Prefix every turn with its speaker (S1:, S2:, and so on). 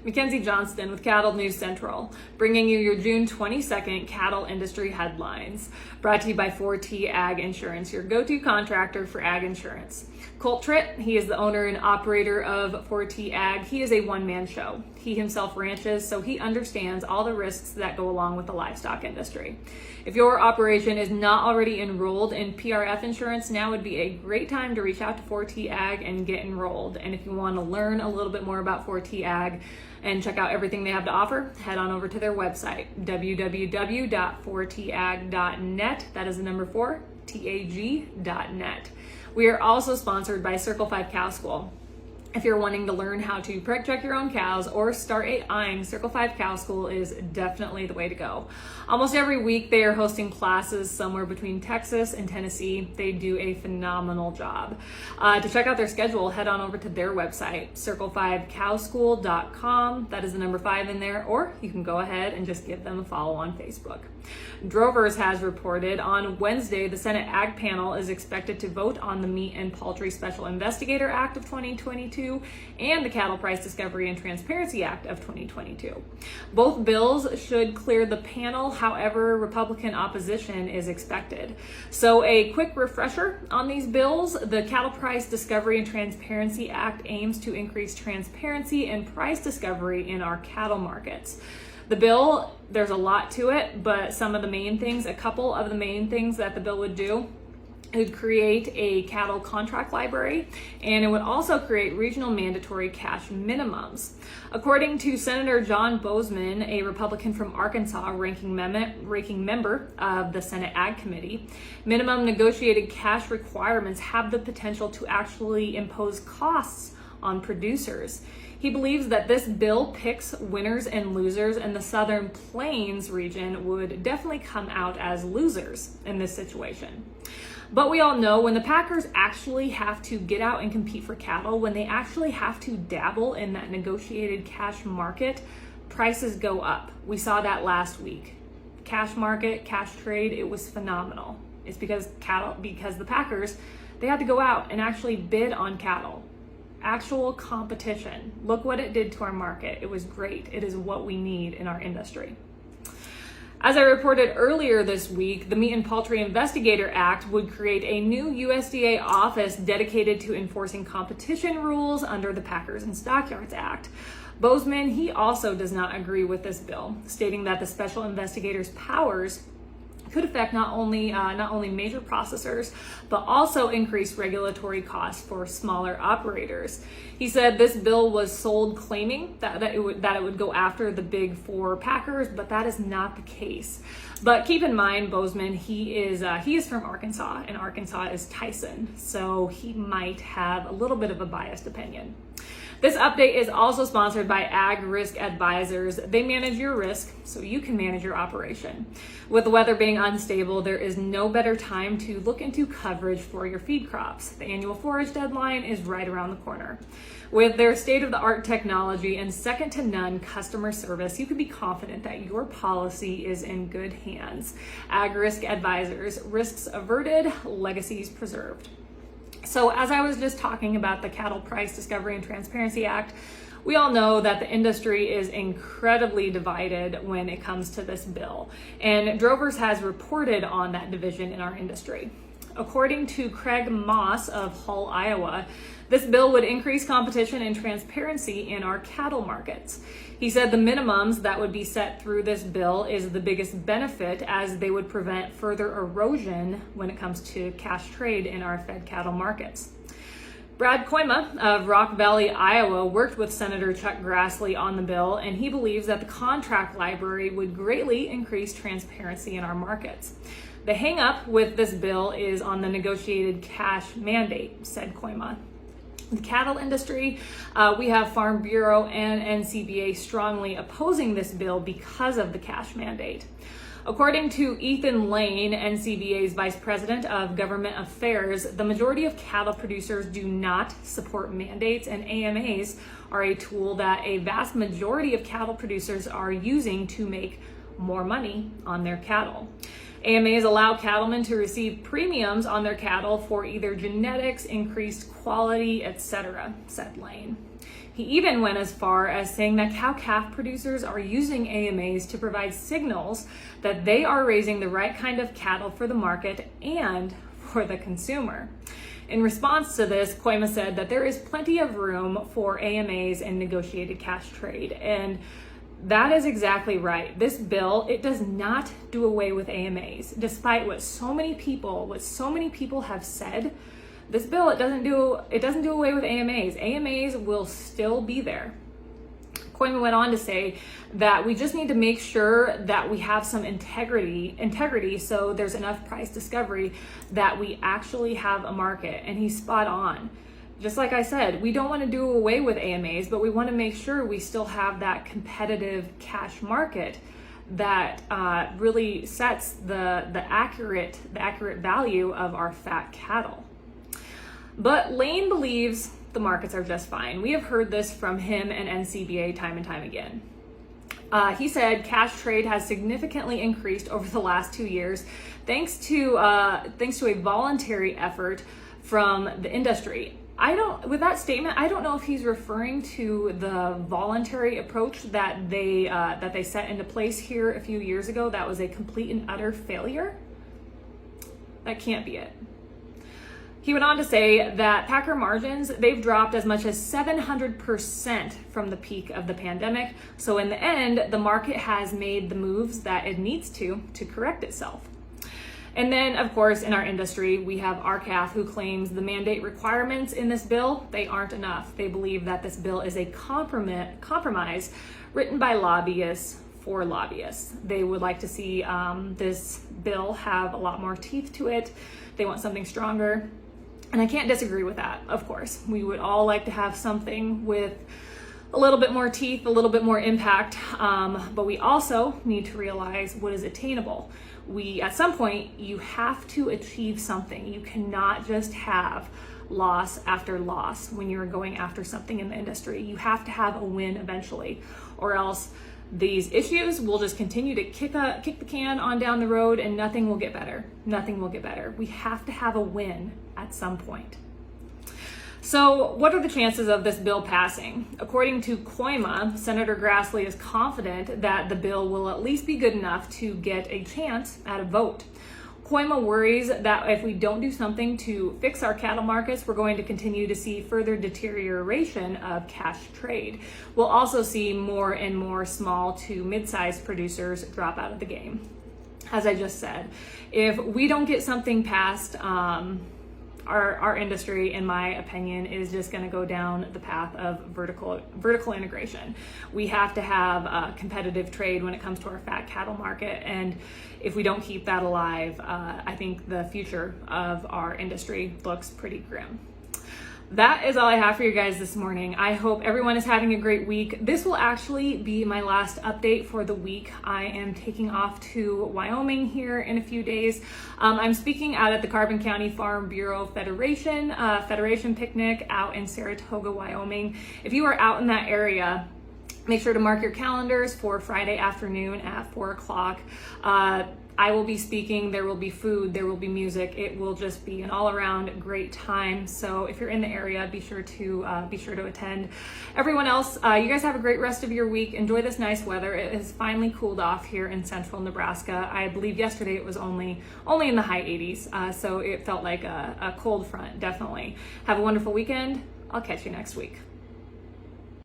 S1: Mackenzie Johnston with Cattle News Central, bringing you your June 22nd cattle industry headlines. Brought to you by 4T Ag Insurance, your go-to contractor for ag insurance. Colt Tritt, he is the owner and operator of 4T Ag. He is a one-man show. He himself ranches, so he understands all the risks that go along with the livestock industry. If your operation is not already enrolled in PRF insurance, now would be a great time to reach out to 4T Ag and get enrolled. And if you want to learn a little bit more about 4T Ag and check out everything they have to offer, head on over to their website, www.4tag.net. That is the number 4, TAG.net. We are also sponsored by Circle 5 Cow School. If you're wanting to learn how to preg check your own cows or start eyeing, Circle 5 Cow School is definitely the way to go. Almost every week they are hosting classes somewhere between Texas and Tennessee. They do a phenomenal job. To check out their schedule, head on over to their website, circle5cowschool.com. That is the number 5 in there, or you can go ahead and just give them a follow on Facebook. Drovers has reported on Wednesday the Senate Ag Panel is expected to vote on the Meat and Poultry Special Investigator Act of 2022 and the Cattle Price Discovery and Transparency Act of 2022. Both bills should clear the panel, however, Republican opposition is expected. So a quick refresher on these bills: the Cattle Price Discovery and Transparency Act aims to increase transparency and price discovery in our cattle markets. The bill, there's a lot to it, but a couple of the main things that the bill would do: it would create a cattle contract library, and it would also create regional mandatory cash minimums. According to Senator John Boozman, a Republican from Arkansas, ranking member of the Senate Ag Committee, minimum negotiated cash requirements have the potential to actually impose costs on producers. He believes that this bill picks winners and losers, and the Southern Plains region would definitely come out as losers in this situation. But we all know when the packers actually have to get out and compete for cattle, when they actually have to dabble in that negotiated cash market, prices go up. We saw that last week. Cash market, cash trade, it was phenomenal. It's because the packers, they had to go out and actually bid on cattle. Actual competition. Look what it did to our market. It was great. It is what we need in our industry. As I reported earlier this week, the Meat and Poultry Investigator Act would create a new USDA office dedicated to enforcing competition rules under the Packers and Stockyards Act. Boozman, he also does not agree with this bill, stating that the special investigator's powers could affect not only major processors, but also increase regulatory costs for smaller operators. He said this bill was sold claiming that it would go after the big 4 packers, but that is not the case. But keep in mind, Boozman, he is from Arkansas, and Arkansas is Tyson, so he might have a little bit of a biased opinion. This update is also sponsored by Ag Risk Advisors. They manage your risk so you can manage your operation. With the weather being unstable, there is no better time to look into coverage for your feed crops. The annual forage deadline is right around the corner. With their state-of-the-art technology and second-to-none customer service, you can be confident that your policy is in good hands. Ag Risk Advisors, risks averted, legacies preserved. So as I was just talking about the Cattle Price Discovery and Transparency Act, we all know that the industry is incredibly divided when it comes to this bill, and Drovers has reported on that division in our industry. According to Craig Moss of Hull, Iowa, this bill would increase competition and transparency in our cattle markets. He said the minimums that would be set through this bill is the biggest benefit, as they would prevent further erosion when it comes to cash trade in our fed cattle markets. Brad Koima of Rock Valley, Iowa, worked with Senator Chuck Grassley on the bill, and he believes that the contract library would greatly increase transparency in our markets. The hang-up with this bill is on the negotiated cash mandate, said Koima. The cattle industry, we have Farm Bureau and NCBA strongly opposing this bill because of the cash mandate. According to Ethan Lane, NCBA's Vice President of Government Affairs, the majority of cattle producers do not support mandates, and AMAs are a tool that a vast majority of cattle producers are using to make more money on their cattle. AMAs allow cattlemen to receive premiums on their cattle for either genetics, increased quality, etc., said Lane. He even went as far as saying that cow-calf producers are using AMAs to provide signals that they are raising the right kind of cattle for the market and for the consumer. In response to this, Koima said that there is plenty of room for AMAs and negotiated cash trade, and that is exactly right. This bill, it does not do away with AMAs, despite what so many people have said. This bill, it doesn't do away with AMAs. AMAs will still be there. Koima went on to say that we just need to make sure that we have some integrity so there's enough price discovery that we actually have a market. And he's spot on. Just like I said, we don't want to do away with AMAs, but we want to make sure we still have that competitive cash market that really sets the accurate value of our fat cattle. But Lane believes the markets are just fine. We have heard this from him and NCBA time and time again. He said cash trade has significantly increased over the last 2 years thanks to a voluntary effort from the industry. With that statement, I don't know if he's referring to the voluntary approach that they set into place here a few years ago. That was a complete and utter failure. That can't be it. He went on to say that packer margins, they've dropped as much as 700% from the peak of the pandemic. So in the end, the market has made the moves that it needs to correct itself. And then, of course, in our industry, we have RCAF, who claims the mandate requirements in this bill, they aren't enough. They believe that this bill is a compromise written by lobbyists for lobbyists. They would like to see this bill have a lot more teeth to it. They want something stronger. And I can't disagree with that, of course. We would all like to have something with a little bit more teeth, a little bit more impact, but we also need to realize what is attainable. At some point, you have to achieve something. You cannot just have loss after loss when you're going after something in the industry. You have to have a win eventually, or else these issues will just continue to kick the can on down the road and nothing will get better. Nothing will get better. We have to have a win at some point. So what are the chances of this bill passing? According to Koima, Senator Grassley is confident that the bill will at least be good enough to get a chance at a vote. Koima worries that if we don't do something to fix our cattle markets, we're going to continue to see further deterioration of cash trade. We'll also see more and more small to mid-sized producers drop out of the game. As I just said, if we don't get something passed, our industry, in my opinion, is just going to go down the path of vertical integration. We have to have competitive trade when it comes to our fat cattle market, and if we don't keep that alive, I think the future of our industry looks pretty grim. That is all I have for you guys this morning. I hope everyone is having a great week. This will actually be my last update for the week. I am taking off to Wyoming here in a few days. I'm speaking out at the Carbon County Farm Bureau Federation picnic out in Saratoga, Wyoming. If you are out in that area, make sure to mark your calendars for Friday afternoon at 4 o'clock. I will be speaking, there will be food, there will be music. It will just be an all-around great time. So if you're in the area, be sure to attend. Everyone else, you guys have a great rest of your week. Enjoy this nice weather. It has finally cooled off here in central Nebraska. I believe yesterday it was only in the high 80s, so it felt like a cold front, definitely. Have a wonderful weekend. I'll catch you next week.